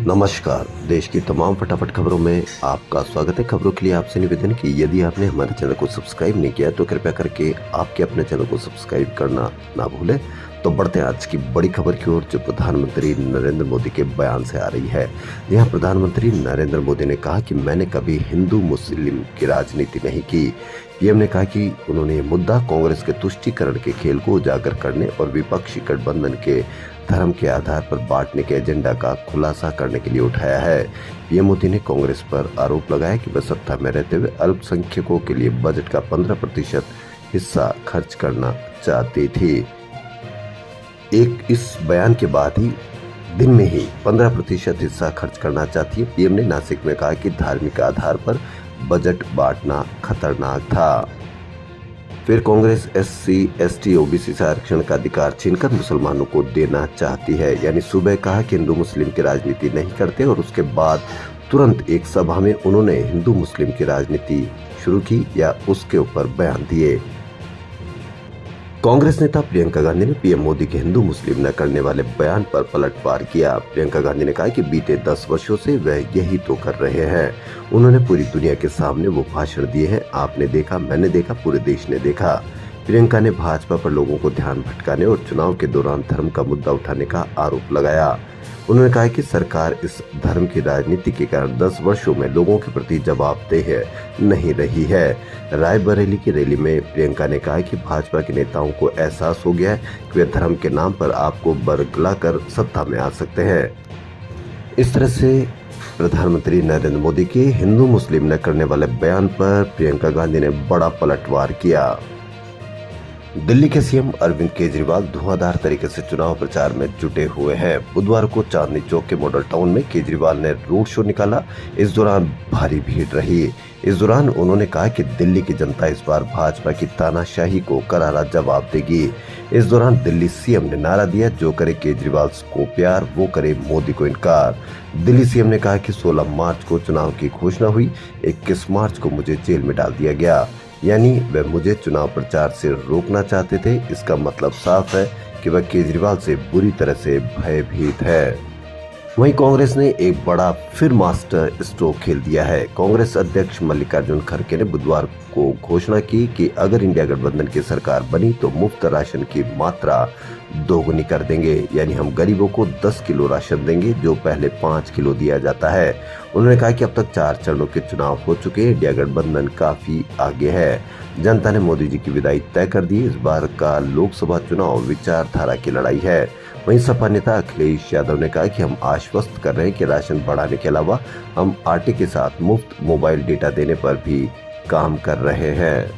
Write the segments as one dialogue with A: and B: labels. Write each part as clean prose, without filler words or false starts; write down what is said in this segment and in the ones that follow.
A: नमस्कार। देश की तमाम फटाफट खबरों में आपका स्वागत है। खबरों के लिए आपसे निवेदन कि यदि आपने हमारे चैनल को सब्सक्राइब नहीं किया तो कृपया करके आपके अपने चैनल को सब्सक्राइब करना ना भूलें। तो बढ़ते हैं आज की बड़ी खबर की ओर, जो प्रधानमंत्री नरेंद्र मोदी के बयान से आ रही है। यहाँ प्रधानमंत्री नरेंद्र मोदी ने कहा कि मैंने कभी हिंदू मुस्लिम की राजनीति नहीं की। पीएम ने कहा कि उन्होंने ये मुद्दा कांग्रेस के तुष्टीकरण के खेल को उजागर करने और विपक्षी गठबंधन के धर्म के आधार पर बांटने के एजेंडा का खुलासा करने के लिए उठाया है। पीएम मोदी ने कांग्रेस पर आरोप लगाया कि वह सत्ता में रहते हुए अल्पसंख्यकों के लिए बजट का 15% हिस्सा खर्च करना चाहती थी। इस बयान के बाद ही दिन में ही 15% हिस्सा खर्च करना चाहती है। पीएम ने नासिक में कहा कि धार्मिक आधार पर बजट बांटना खतरनाक था। फिर कांग्रेस SC ST OBC से आरक्षण का अधिकार छीनकर मुसलमानों को देना चाहती है। यानी सुबह कहा कि हिंदू मुस्लिम की राजनीति नहीं करते और उसके बाद तुरंत एक सभा में उन्होंने हिंदू मुस्लिम की राजनीति शुरू की या उसके ऊपर बयान दिए। कांग्रेस नेता प्रियंका गांधी ने पीएम मोदी के हिंदू मुस्लिम न करने वाले बयान पर पलटवार किया। प्रियंका गांधी ने कहा कि बीते 10 वर्षों से वह यही तो कर रहे हैं। उन्होंने पूरी दुनिया के सामने वो भाषण दिए हैं। आपने देखा, मैंने देखा, पूरे देश ने देखा। प्रियंका ने भाजपा पर लोगों को ध्यान भटकाने और चुनाव के दौरान धर्म का मुद्दा उठाने का आरोप लगाया। उन्होंने कहा कि सरकार इस धर्म की राजनीति के कारण 10 वर्षों में लोगों के प्रति जवाबदेह नहीं रही है। रायबरेली की रैली में प्रियंका ने कहा कि भाजपा के नेताओं को एहसास हो गया है कि वे धर्म के नाम पर आपको बरगलाकर सत्ता में आ सकते हैं। इस तरह से प्रधानमंत्री नरेंद्र मोदी के हिंदू मुस्लिम न करने वाले बयान पर प्रियंका गांधी ने बड़ा पलटवार किया। दिल्ली के सीएम अरविंद केजरीवाल धुआंधार तरीके से चुनाव प्रचार में जुटे हुए हैं। बुधवार को चांदनी चौक के मॉडल टाउन में केजरीवाल ने रोड शो निकाला। इस दौरान भारी भीड़ रही। इस दौरान उन्होंने कहा कि दिल्ली की जनता इस बार भाजपा की तानाशाही को करारा जवाब देगी। इस दौरान दिल्ली सीएम ने नारा दिया, जो करे केजरीवाल को प्यार, वो करे मोदी को इनकार। दिल्ली सीएम ने कहा कि 16 मार्च को चुनाव की घोषणा हुई, 21 मार्च को मुझे जेल में डाल दिया गया। यानी वह मुझे चुनाव प्रचार से रोकना चाहते थे। इसका मतलब साफ है कि वह केजरीवाल से बुरी तरह से भयभीत है। वहीं कांग्रेस ने एक बड़ा फिर मास्टर स्ट्रोक खेल दिया है। कांग्रेस अध्यक्ष मल्लिकार्जुन खड़गे ने बुधवार को घोषणा की कि अगर इंडिया गठबंधन की सरकार बनी तो मुफ्त राशन की मात्रा दोगुनी कर देंगे। यानी हम गरीबों को 10 किलो राशन देंगे, जो पहले 5 किलो दिया जाता है। उन्होंने कहा कि अब तक 4 चरणों के चुनाव हो चुके हैं। इंडिया गठबंधन काफी आगे है। जनता ने मोदी जी की विदाई तय कर दी। इस बार का लोकसभा चुनाव विचारधारा की लड़ाई है। वहीं सपा नेता अखिलेश यादव ने कहा कि हम आश्वस्त कर रहे हैं कि राशन बढ़ाने के अलावा हम आटे के साथ मुफ्त मोबाइल डेटा देने पर भी काम कर रहे हैं।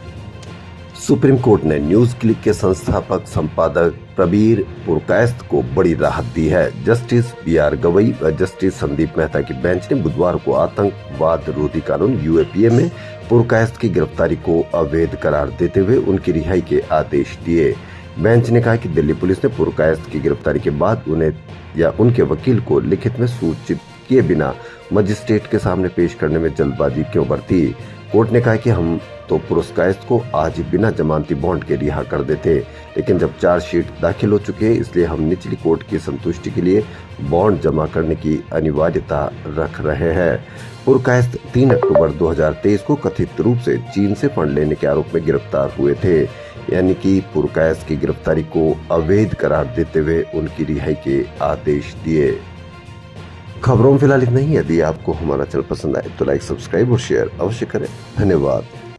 A: सुप्रीम कोर्ट ने न्यूज क्लिक के संस्थापक संपादक प्रबीर पुरकायस्थ को बड़ी राहत दी है। जस्टिस BR गवई व जस्टिस संदीप मेहता की बेंच ने बुधवार को आतंकवाद रोधी कानून UAPA में पुरकायस्थ की गिरफ्तारी को अवैध करार देते हुए उनकी रिहाई के आदेश दिए। बेंच ने कहा कि दिल्ली पुलिस ने पुरकायस्थ की गिरफ्तारी के बाद उन्हें या उनके वकील को लिखित में सूचित किए बिना मजिस्ट्रेट के सामने पेश करने में जल्दबाजी क्यों बरती। कोर्ट ने कहा कि हम तो पुरकायस्थ को आज ही बिना जमानती बॉन्ड के रिहा कर देते, लेकिन जब चार्जशीट दाखिल हो चुके हैं, इसलिए हम निचली कोर्ट की संतुष्टि के लिए बॉन्ड जमा करने की अनिवार्यता रख रहे हैं। पुरकायस्थ 3 अक्टूबर 2023 को कथित रूप से चीन से फंड लेने के आरोप में गिरफ्तार हुए थे। यानी कि पुरकायस्थ की गिरफ्तारी को अवैध करार देते हुए उनकी रिहाई के आदेश दिए। खबरों में फिलहाल इतना ही। यदि आपको हमारा चैनल पसंद आए तो लाइक, सब्सक्राइब और शेयर अवश्य करें। धन्यवाद।